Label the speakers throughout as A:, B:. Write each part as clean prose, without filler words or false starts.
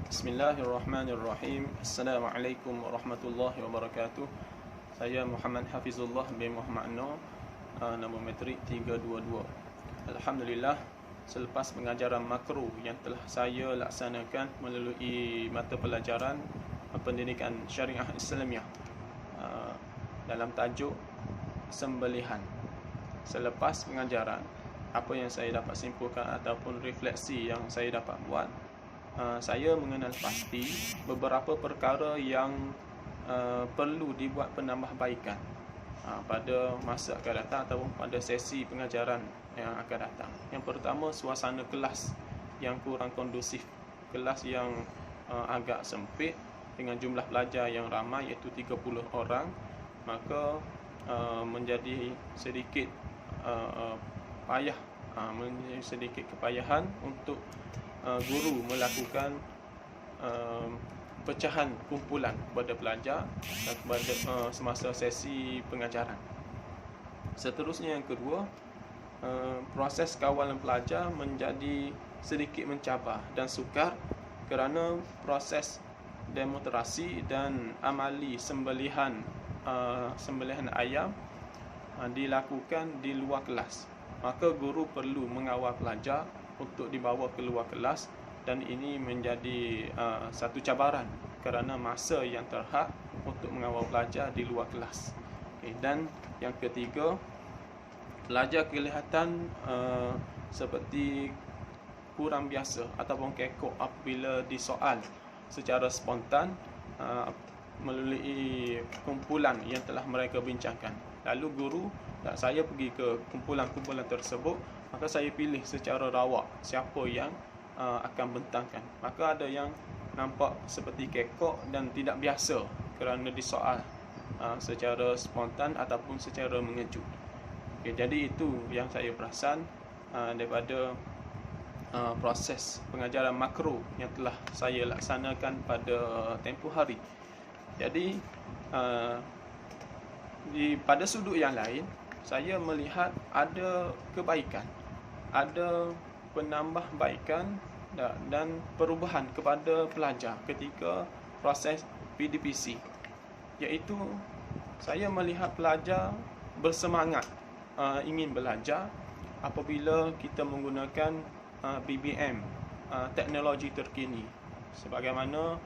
A: Bismillahirrahmanirrahim. Assalamualaikum warahmatullahi wabarakatuh. Saya Muhammad Hafizullah bin Muhammad Noor, nombor matrik 322. Alhamdulillah, selepas pengajaran makro yang telah saya laksanakan melalui mata pelajaran pendidikan syariah Islamiah dalam tajuk sembelihan. Selepas pengajaran, apa yang saya dapat simpulkan ataupun refleksi yang saya dapat buat, saya mengenal pasti beberapa perkara yang perlu dibuat penambahbaikan pada masa akan datang ataupun pada sesi pengajaran yang akan datang. Yang pertama, suasana kelas yang kurang kondusif. Kelas yang agak sempit dengan jumlah pelajar yang ramai, iaitu 30 orang, maka menjadi sedikit payah, menjadi sedikit kepayahan untuk guru melakukan pecahan kumpulan kepada pelajar dan kepada semasa sesi pengajaran. Seterusnya, yang kedua, proses kawalan pelajar menjadi sedikit mencabar dan sukar kerana proses demonstrasi dan amali sembelihan ayam dilakukan di luar kelas. Maka guru perlu mengawal pelajar untuk dibawa keluar kelas, dan ini menjadi satu cabaran kerana masa yang terhad untuk mengawal pelajar di luar kelas. Dan yang ketiga, pelajar kelihatan seperti kurang biasa ataupun kekok apabila disoal secara spontan melalui kumpulan yang telah mereka bincangkan. Lalu guru dan saya pergi ke kumpulan-kumpulan tersebut, maka saya pilih secara rawak siapa yang akan bentangkan. Maka ada yang nampak seperti kekok dan tidak biasa kerana disoal secara spontan ataupun secara mengejut. Jadi itu yang saya perasan daripada proses pengajaran makro yang telah saya laksanakan pada tempoh hari. Jadi pada sudut yang lain, saya melihat ada kebaikan, ada penambahbaikan dan perubahan kepada pelajar ketika proses PDPC, iaitu saya melihat pelajar bersemangat ingin belajar apabila kita menggunakan BBM, teknologi terkini. Sebagaimana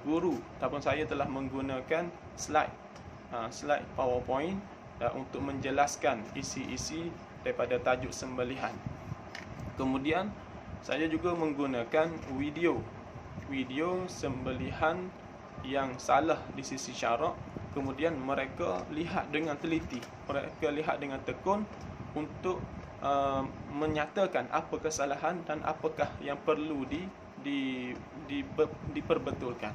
A: guru ataupun saya telah menggunakan slide PowerPoint untuk menjelaskan isi-isi daripada tajuk sembelihan. Kemudian saya juga menggunakan video sembelihan yang salah di sisi syarak. Kemudian mereka lihat dengan teliti, mereka lihat dengan tekun untuk menyatakan apa kesalahan dan apakah yang perlu diperbetulkan.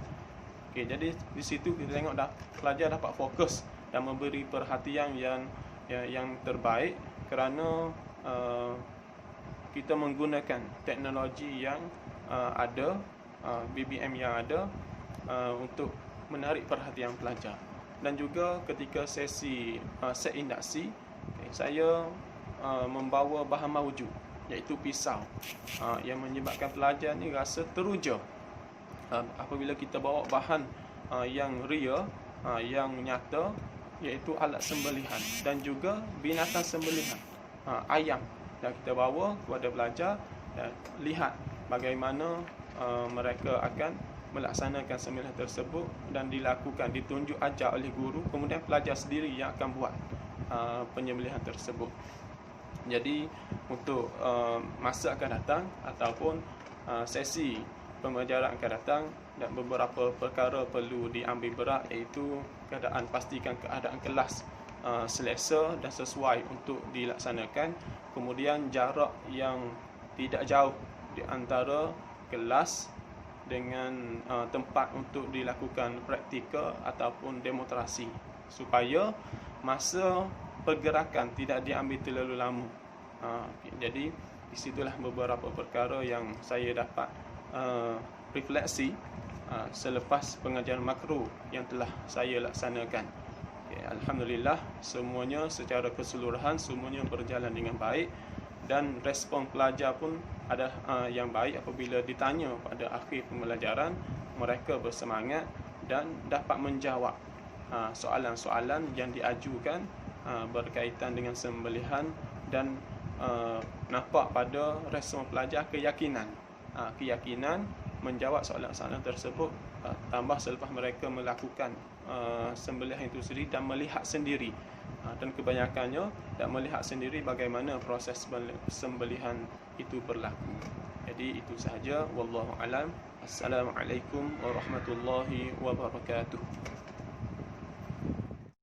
A: Jadi di situ kita tengok pelajar dapat fokus dan memberi perhatian yang terbaik kerana kita menggunakan teknologi yang ada, BBM yang ada, untuk menarik perhatian pelajar. Dan juga ketika sesi set induksi, saya membawa bahan mawjud, iaitu pisau, yang menyebabkan pelajar ni rasa teruja apabila kita bawa bahan yang real, yang nyata, iaitu alat sembelihan dan juga binatang sembelihan, ayam, dan kita bawa kepada pelajar dan lihat bagaimana mereka akan melaksanakan sembelihan tersebut dan ditunjuk ajar oleh guru. Kemudian pelajar sendiri yang akan buat penyembelihan tersebut. Jadi untuk masa akan datang ataupun sesi pembelajaran akan datang, dan beberapa perkara perlu diambil berat, iaitu pastikan keadaan kelas selesa dan sesuai untuk dilaksanakan. Kemudian jarak yang tidak jauh di antara kelas dengan tempat untuk dilakukan praktikal ataupun demonstrasi, supaya masa pergerakan tidak diambil terlalu lama. Jadi disitulah beberapa perkara yang saya dapat refleksi selepas pengajaran makro yang telah saya laksanakan. Alhamdulillah, semuanya secara keseluruhan semuanya berjalan dengan baik, dan respon pelajar pun ada yang baik apabila ditanya pada akhir pembelajaran, mereka bersemangat dan dapat menjawab soalan-soalan yang diajukan berkaitan dengan sembelihan, dan nampak pada respon pelajar keyakinan menjawab soalan-soalan tersebut, tambah selepas mereka melakukan sembelihan itu sendiri dan melihat sendiri, dan kebanyakannya dan melihat sendiri bagaimana proses sembelihan itu berlaku. Jadi itu sahaja, wallahu alam. Assalamualaikum warahmatullahi wabarakatuh.